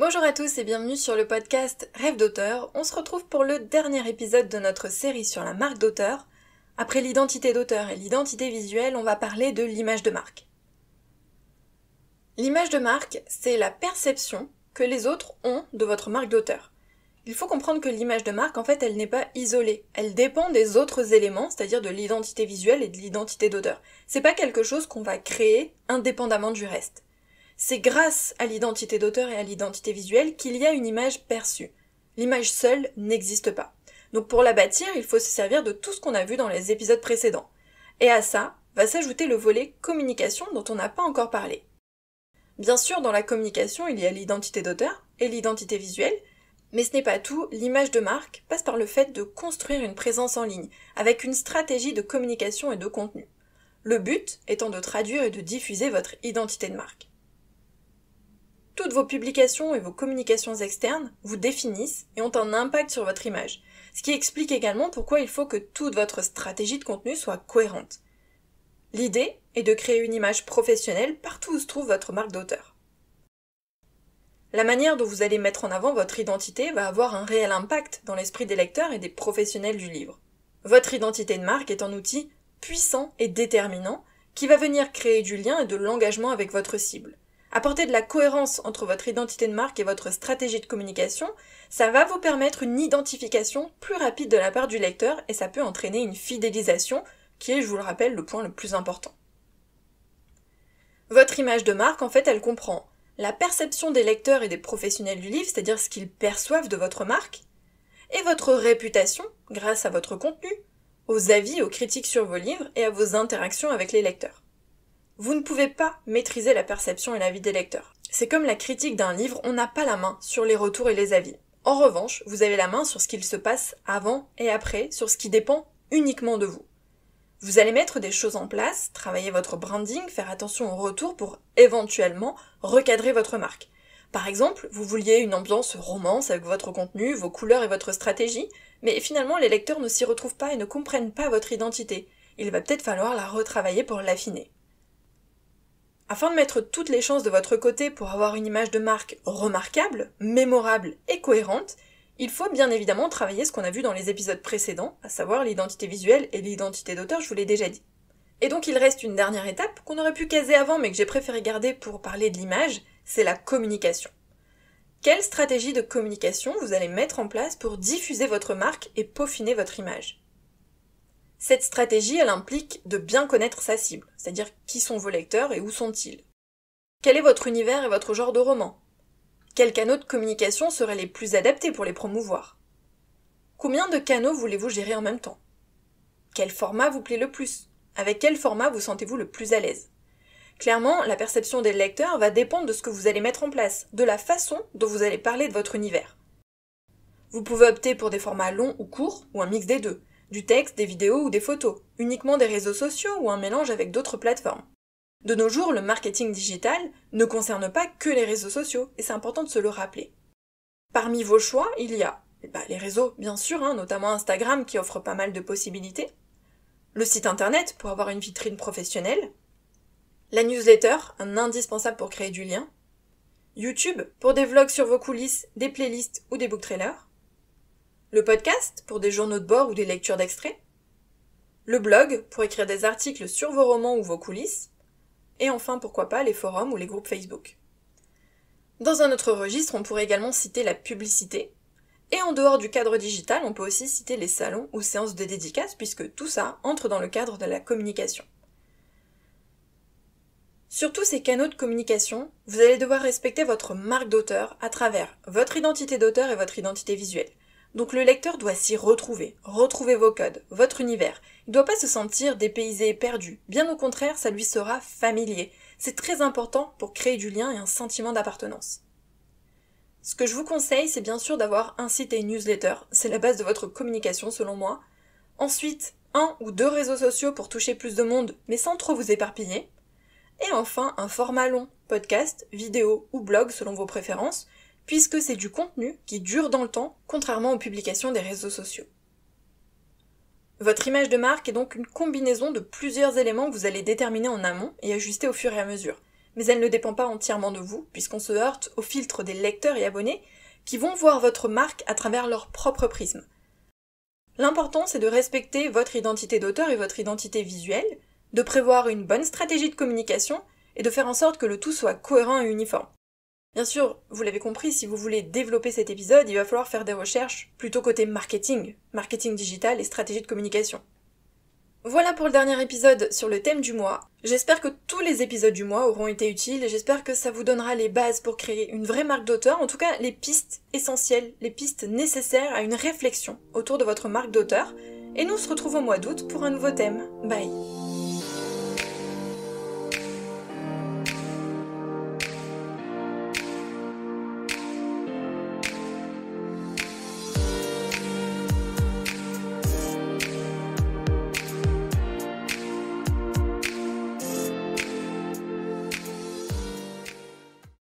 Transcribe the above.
Bonjour à tous et bienvenue sur le podcast Rêve d'auteur. On se retrouve pour le dernier épisode de notre série sur la marque d'auteur. Après l'identité d'auteur et l'identité visuelle, on va parler de l'image de marque. L'image de marque, c'est la perception que les autres ont de votre marque d'auteur. Il faut comprendre que l'image de marque, en fait, elle n'est pas isolée. Elle dépend des autres éléments, c'est-à-dire de l'identité visuelle et de l'identité d'auteur. C'est pas quelque chose qu'on va créer indépendamment du reste. C'est grâce à l'identité d'auteur et à l'identité visuelle qu'il y a une image perçue. L'image seule n'existe pas. Donc pour la bâtir, il faut se servir de tout ce qu'on a vu dans les épisodes précédents. Et à ça, va s'ajouter le volet communication dont on n'a pas encore parlé. Bien sûr, dans la communication, il y a l'identité d'auteur et l'identité visuelle, mais ce n'est pas tout, l'image de marque passe par le fait de construire une présence en ligne, avec une stratégie de communication et de contenu. Le but étant de traduire et de diffuser votre identité de marque. Toutes vos publications et vos communications externes vous définissent et ont un impact sur votre image, ce qui explique également pourquoi il faut que toute votre stratégie de contenu soit cohérente. L'idée est de créer une image professionnelle partout où se trouve votre marque d'auteur. La manière dont vous allez mettre en avant votre identité va avoir un réel impact dans l'esprit des lecteurs et des professionnels du livre. Votre identité de marque est un outil puissant et déterminant qui va venir créer du lien et de l'engagement avec votre cible. Apporter de la cohérence entre votre identité de marque et votre stratégie de communication, ça va vous permettre une identification plus rapide de la part du lecteur et ça peut entraîner une fidélisation qui est, je vous le rappelle, le point le plus important. Votre image de marque, en fait, elle comprend la perception des lecteurs et des professionnels du livre, c'est-à-dire ce qu'ils perçoivent de votre marque, et votre réputation grâce à votre contenu, aux avis, aux critiques sur vos livres et à vos interactions avec les lecteurs. Vous ne pouvez pas maîtriser la perception et l'avis des lecteurs. C'est comme la critique d'un livre, on n'a pas la main sur les retours et les avis. En revanche, vous avez la main sur ce qu'il se passe avant et après, sur ce qui dépend uniquement de vous. Vous allez mettre des choses en place, travailler votre branding, faire attention aux retours pour éventuellement recadrer votre marque. Par exemple, vous vouliez une ambiance romance avec votre contenu, vos couleurs et votre stratégie, mais finalement les lecteurs ne s'y retrouvent pas et ne comprennent pas votre identité. Il va peut-être falloir la retravailler pour l'affiner. Afin de mettre toutes les chances de votre côté pour avoir une image de marque remarquable, mémorable et cohérente, il faut bien évidemment travailler ce qu'on a vu dans les épisodes précédents, à savoir l'identité visuelle et l'identité d'auteur, je vous l'ai déjà dit. Et donc il reste une dernière étape qu'on aurait pu caser avant mais que j'ai préféré garder pour parler de l'image, c'est la communication. Quelle stratégie de communication vous allez mettre en place pour diffuser votre marque et peaufiner votre image ? Cette stratégie, elle implique de bien connaître sa cible, c'est-à-dire qui sont vos lecteurs et où sont-ils. Quel est votre univers et votre genre de roman ? Quels canaux de communication seraient les plus adaptés pour les promouvoir ? Combien de canaux voulez-vous gérer en même temps ? Quel format vous plaît le plus ? Avec quel format vous sentez-vous le plus à l'aise ? Clairement, la perception des lecteurs va dépendre de ce que vous allez mettre en place, de la façon dont vous allez parler de votre univers. Vous pouvez opter pour des formats longs ou courts, ou un mix des deux, du texte, des vidéos ou des photos, uniquement des réseaux sociaux ou un mélange avec d'autres plateformes. De nos jours, le marketing digital ne concerne pas que les réseaux sociaux, et c'est important de se le rappeler. Parmi vos choix, il y a les réseaux, bien sûr, notamment Instagram qui offre pas mal de possibilités, le site internet pour avoir une vitrine professionnelle, la newsletter, un indispensable pour créer du lien, YouTube pour des vlogs sur vos coulisses, des playlists ou des book trailers, le podcast pour des journaux de bord ou des lectures d'extraits, le blog pour écrire des articles sur vos romans ou vos coulisses, et enfin pourquoi pas les forums ou les groupes Facebook. Dans un autre registre, on pourrait également citer la publicité, et en dehors du cadre digital, on peut aussi citer les salons ou séances de dédicaces puisque tout ça entre dans le cadre de la communication. Sur tous ces canaux de communication, vous allez devoir respecter votre marque d'auteur à travers votre identité d'auteur et votre identité visuelle. Donc le lecteur doit s'y retrouver vos codes, votre univers. Il ne doit pas se sentir dépaysé et perdu. Bien au contraire, ça lui sera familier. C'est très important pour créer du lien et un sentiment d'appartenance. Ce que je vous conseille, c'est bien sûr d'avoir un site et une newsletter. C'est la base de votre communication selon moi. Ensuite, 1 ou 2 réseaux sociaux pour toucher plus de monde, mais sans trop vous éparpiller. Et enfin, un format long, podcast, vidéo ou blog selon vos préférences, puisque c'est du contenu qui dure dans le temps, contrairement aux publications des réseaux sociaux. Votre image de marque est donc une combinaison de plusieurs éléments que vous allez déterminer en amont et ajuster au fur et à mesure. mais elle ne dépend pas entièrement de vous, puisqu'on se heurte au filtre des lecteurs et abonnés qui vont voir votre marque à travers leur propre prisme. L'important, c'est de respecter votre identité d'auteur et votre identité visuelle, de prévoir une bonne stratégie de communication et de faire en sorte que le tout soit cohérent et uniforme. Bien sûr, vous l'avez compris, si vous voulez développer cet épisode, il va falloir faire des recherches plutôt côté marketing digital et stratégie de communication. Voilà pour le dernier épisode sur le thème du mois. J'espère que tous les épisodes du mois auront été utiles et j'espère que ça vous donnera les bases pour créer une vraie marque d'auteur, en tout cas les pistes essentielles, les pistes nécessaires à une réflexion autour de votre marque d'auteur. Et nous on se retrouve au mois d'août pour un nouveau thème. Bye!